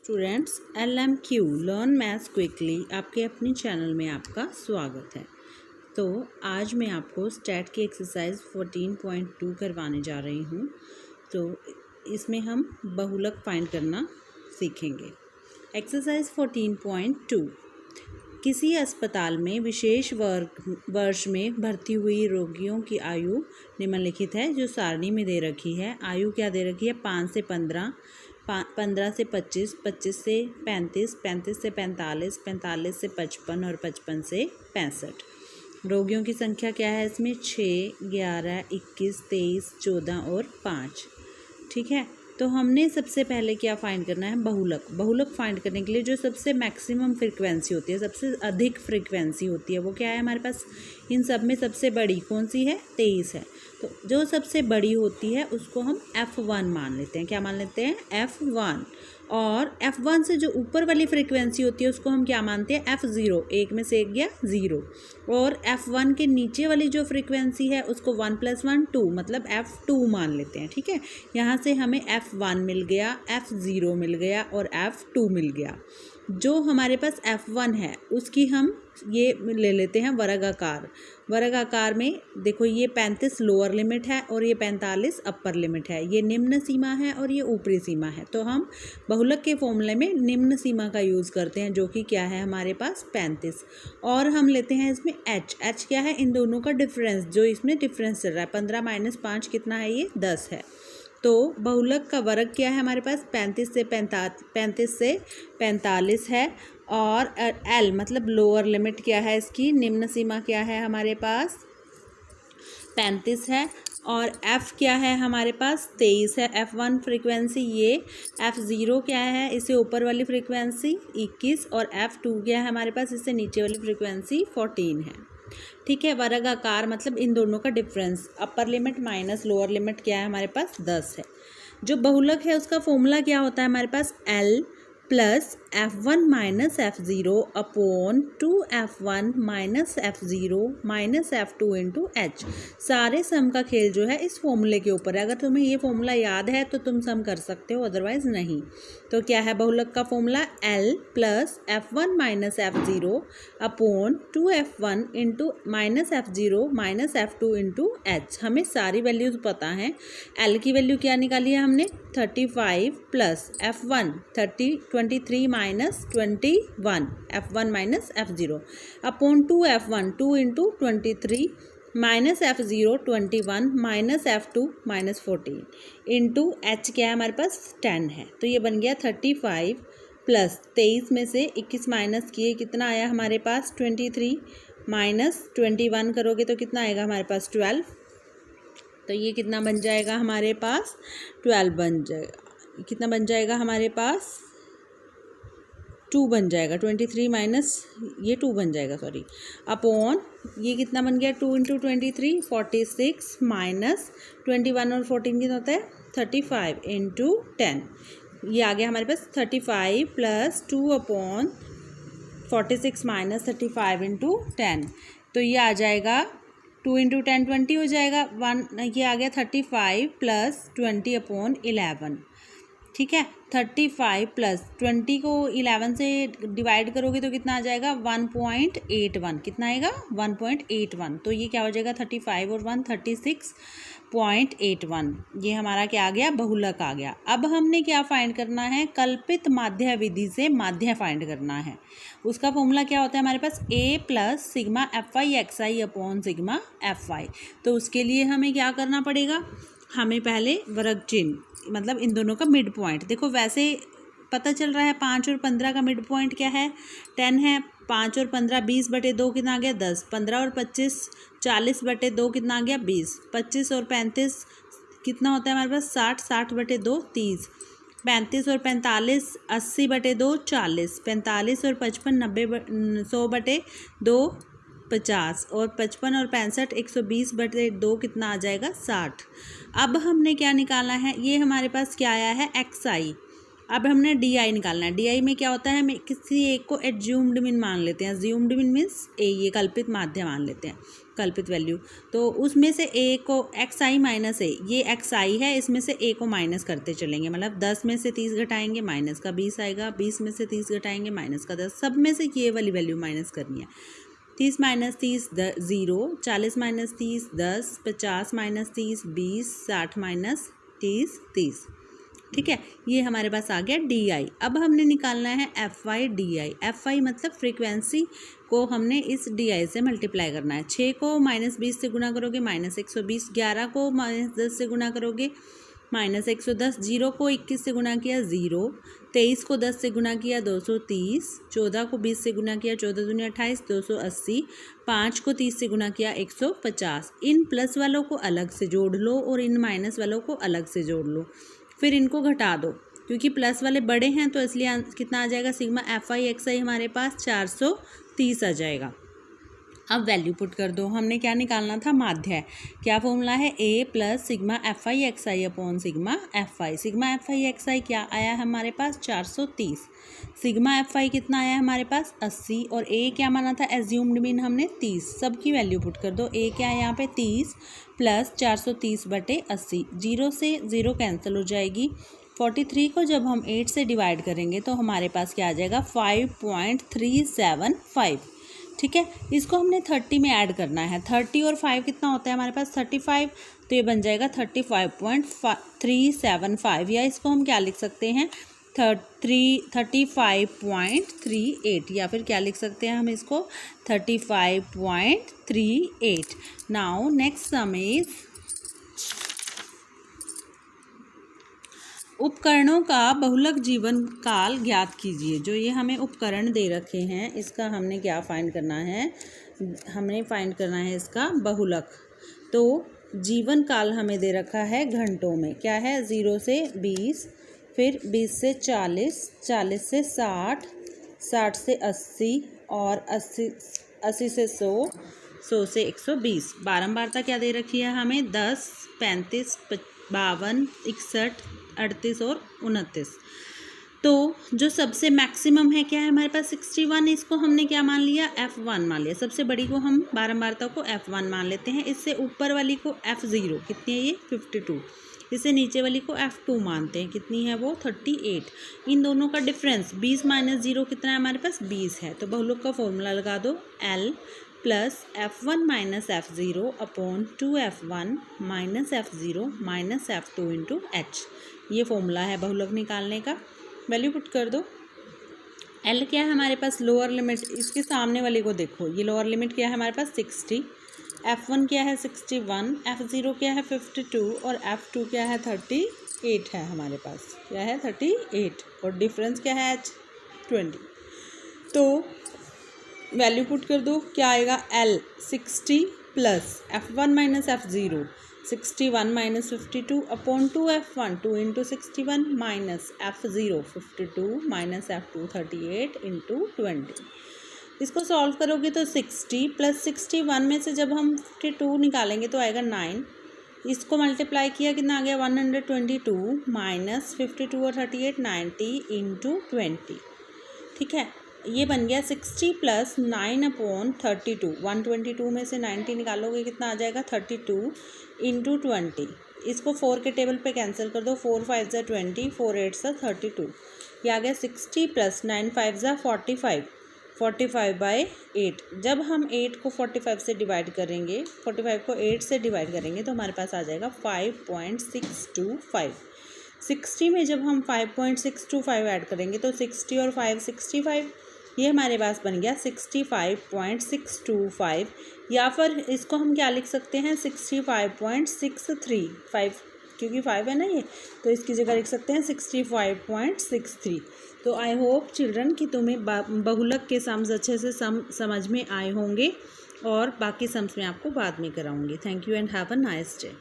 Students LMQ learn maths quickly आपके अपने channel में आपका स्वागत है। तो आज मैं आपको स्टैट की एक्सरसाइज 14.2 करवाने जा रही हूँ। तो इसमें हम बहुलक फाइंड करना सीखेंगे। एक्सरसाइज 14.2, किसी अस्पताल में विशेष वर्ष में भर्ती हुई रोगियों की आयु निम्नलिखित है, जो सारणी में दे रखी है। आयु क्या दे रखी है? 5 से 15, 15 से 25, 25 से 35, 35 से 45, 45 से 55 और 55 से 65। रोगियों की संख्या क्या है इसमें? 6, 11, 21, 23, 14 और 5। ठीक है, तो हमने सबसे पहले क्या फाइंड करना है? बहुलक। बहुलक फाइंड करने के लिए जो सबसे मैक्सिमम फ्रीक्वेंसी होती है, सबसे अधिक फ्रीक्वेंसी होती है, वो क्या है हमारे पास? इन सब में सबसे बड़ी कौन सी है? 23 है। तो जो सबसे बड़ी होती है उसको हम F1 मान लेते हैं। क्या मान लेते हैं? F1। और F1 से जो ऊपर वाली फ्रीक्वेंसी होती है उसको हम क्या मानते हैं? F0। एक में से एक गया 0। और F1 के नीचे वाली जो फ्रीक्वेंसी है उसको 1 + 1 2, मतलब F2 मान लेते हैं। ठीक है, यहाँ से हमें F1 मिल गया, F0 मिल गया और F2 मिल गया। जो हमारे पास F1 है उसकी हम ये ले लेते हैं वर्ग आकार। वर्ग आकार में देखो, ये 35 लोअर लिमिट है और ये 45 अपर लिमिट है। ये निम्न सीमा है और ये ऊपरी सीमा है। तो हम बहुलक के फॉर्मूले में निम्न सीमा का यूज़ करते हैं, जो कि क्या है हमारे पास? 35। और हम लेते हैं इसमें h क्या है? इन दोनों का डिफरेंस, जो इसमें डिफरेंस चल रहा है। 15 - 5 कितना है? ये 10 है। तो बहुलक का वर्ग क्या है हमारे पास? 35 से 45 है। और L मतलब लोअर लिमिट क्या है इसकी? निम्न सीमा क्या है हमारे पास? 35 है। और F क्या है हमारे पास? 23 है। F1 फ्रीक्वेंसी ये, F0 क्या है? इससे ऊपर वाली फ्रीक्वेंसी 21 और F2 क्या है हमारे पास? इससे नीचे वाली फ्रीक्वेंसी 14 है। ठीक है, वर्ग आकार मतलब इन दोनों का difference, upper limit minus lower limit क्या है हमारे पास? 10 है। जो बहुलक है उसका फॉर्मूला क्या होता है हमारे पास? L + F1 - F0 upon 2F1 - F0 - F2 × H। सारे सम का खेल जो है इस फॉर्मूले के ऊपर है। अगर तुम्हें ये फॉर्मूला याद है तो तुम सम कर सकते हो, अदरवाइज नहीं। तो क्या है बहुलक का formula? L + F1 - F0 upon 2F1 - F0 - F2 × H। हमें सारी वैल्यूज़ पता हैं। L की वैल्यू क्या निकाली है हमने? 35 + F1 23 - 21 F1 - F0 upon 2F1 2 × 23 - F0 21 - F2 -14 into H क्या है हमारे पास? 10 है। तो ये बन गया 35 + 23 में से 21 माइनस किए, कितना आया हमारे पास? 23 - 21 करोगे तो कितना आएगा हमारे पास? 12। तो ये कितना बन जाएगा हमारे पास? 12 बन जाएगा। कितना बन जाएगा हमारे पास? 2 बन जाएगा। 23 माइनस ये 2 बन जाएगा, सॉरी, अपॉन ये कितना बन गया? 2 × 23 46 माइनस 21 और 14 कितना होता है? 35 × 10। ये आ गया हमारे पास 35 + 2 अपॉन 46 माइनस 35 × 10। तो ये आ जाएगा 2 × 10 20 हो जाएगा। 1 ये आ गया 35 + 20 अपॉन 11। ठीक है, 35 + 20 को 11 से डिवाइड करोगे तो कितना आ जाएगा? 1.81। कितना आएगा? 1.81। तो ये क्या हो जाएगा? 35 और 1 36.81। ये हमारा क्या आ गया? बहुलक आ गया। अब हमने क्या फाइंड करना है? कल्पित माध्य विधि से माध्य फाइंड करना है। उसका फॉर्मूला क्या होता है हमारे पास? A + sigma Fi(xi) upon sigma Fy। तो उसके लिए हमें क्या करना पड़ेगा? हमें पहले वर्ग चिन्ह, मतलब इन दोनों का मिड पॉइंट। देखो, वैसे पता चल रहा है 5 और 15 का मिड पॉइंट क्या है? 10 है। 5 और 15 20/2 कितना आ गया? 10। 15 और 25 40/2 कितना आ गया? 20। 25 और 35 कितना होता है हमारे पास? 60। 60/2 30। 35 और 45 80/2 40। 45 और 55 100/2 50। और 55 और 65 120/2 कितना आ जाएगा? 60। अब हमने क्या निकालना है? ये हमारे पास क्या आया है? XI। अब हमने DI निकालना है। DI में क्या होता है? हम किसी एक को एज्यूम्ड मीन मान लेते हैं। एज्यूम्ड मीन मीन्स ए, ये कल्पित माध्य मान लेते हैं। कल्पित वैल्यू। तो उसमें से ए को xi माइनस ए, ये xi है, इसमें से ए को माइनस करते चलेंगे, मतलब 10 में से 30 घटाएंगे माइनस का 20 आएगा, 20 में से 30 घटाएंगे माइनस का 10, सब में से ये वाली वैल्यू माइनस करनी है। 30 माइनस 30 0, 40 माइनस 30 10, 50 माइनस 30 20, 60 माइनस 30 30। ठीक है, ये हमारे पास आ गया डी। अब हमने निकालना है FI DI। FI मतलब फ्रीक्वेंसी को हमने इस DI से मल्टीप्लाई करना है। 6 को माइनस 20 से गुना करोगे माइनस 120, 11 को माइनस 10 से गुना करोगे माइनस 110, 0 को 21 से गुना किया 0, 23 को 10 से गुना किया 230, 14 को 20 से गुना किया 14 दूनी 28 280, 5 को 30 से गुना किया 150। इन प्लस वालों को अलग से जोड़ लो और इन माइनस वालों को अलग से जोड़ लो, फिर इनको घटा दो, क्योंकि प्लस वाले बड़े हैं तो इसलिए कितना आ जाएगा सिग्मा FI XI हमारे पास 430 आ जाएगा। अब वैल्यू पुट कर दो। हमने क्या निकालना था, माध्य। क्या फॉर्मूला है, A plus sigma FI XI upon sigma FI। Sigma FI XI क्या आया है हमारे पास 430, सिग्मा FI कितना आया है हमारे पास 80, और A क्या माना था एज्यूम्ड मीन हमने 30। सब की वैल्यू पुट कर दो। A क्या है यहाँ पे 30 प्लस 430/80, 0 से 0 कैंसिल हो जाएगी। 43 को जब हम 8 से डिवाइड करेंगे तो हमारे पास क्या आ जाएगा 5.375। ठीक है, इसको हमने 30 में ऐड करना है। 30 और 5 कितना होता है हमारे पास 35, तो ये बन जाएगा 35.375, या इसको हम क्या लिख सकते हैं 35.38, या फिर क्या लिख सकते हैं हम इसको 35.38। नाउ नेक्स्ट सम इज उपकरणों का बहुलक जीवन काल ज्ञात कीजिए। जो ये हमें उपकरण दे रखे हैं इसका हमने क्या फाइंड करना है, हमें फाइंड करना है इसका बहुलक। तो जीवन काल हमें दे रखा है घंटों में, क्या है 0 से 20, फिर 20 से 40, 40 से 60, 60 से 80 और 80 से 100, 100 से 120। बारंबारता क्या दे रखी है हमें 10, 35, 52, 61, 38 और 29। तो जो सबसे मैक्सिमम है क्या है हमारे पास 61, इसको हमने क्या मान लिया F1 मान लिया। सबसे बड़ी को हम बारंबारता को F1 मान लेते हैं। इससे ऊपर वाली को F0 कितनी है ये 52, इससे नीचे वाली को F2 मानते हैं, कितनी है वो 38। इन दोनों का डिफरेंस 20 माइनस 0 कितना है हमारे पास 20 है। तो बहुलक का फॉर्मूला लगा दो, L plus F1 minus F0 upon 2F1 minus F0 minus F2 into H। ये फॉर्मूला है बहुलक निकालने का। वैल्यू पुट कर दो। L क्या है हमारे पास लोअर लिमिट, इसके सामने वाले को देखो, ये लोअर लिमिट क्या है हमारे पास 60, F1 क्या है 61, F0 क्या है 52 और F2 क्या है 38 है हमारे पास, क्या है 38, और डिफरेंस क्या है H 20। तो वैल्यू पुट कर दो, क्या आएगा L 60 plus F1 minus F0 61 minus 52 upon 2F1 2 into 61 minus F0 52 minus F2 38 into 20। इसको सॉल्व करोगे तो 60 प्लस 61 में से जब हम 52 निकालेंगे तो आएगा 9, इसको मल्टीप्लाई किया कितना आ गया 122 माइनस 52 और 38 90 इंटू 20। ठीक है, ये बन गया 60 प्लस 9 अपॉन 32, 122 में से 90 निकालोगे कितना आ जाएगा 32 इंटू 20। इसको 4 के टेबल पे कैंसिल कर दो, 4 5 ज़ा 20, 4 8 ज़ा 32, ये आ गया 60 प्लस 9 5 ज़ा 45, 45/8। जब हम 8 को 45 से डिवाइड करेंगे, 45 को 8 से डिवाइड करेंगे तो हमारे पास आ जाएगा 5.625। 60 में जब हम 5.625 ऐड करेंगे तो 60 और 5 65, ये हमारे पास बन गया 65.625, या फिर इसको हम क्या लिख सकते हैं 65.635, क्योंकि 5 है ना ये, तो इसकी जगह लिख सकते हैं 65.63। तो आई होप चिल्ड्रन कि तुम्हें बहुलक के सम्स अच्छे से समझ में आए होंगे, और बाकी सम्स मैं आपको बाद में कराऊंगी। Thank you and have a nice day.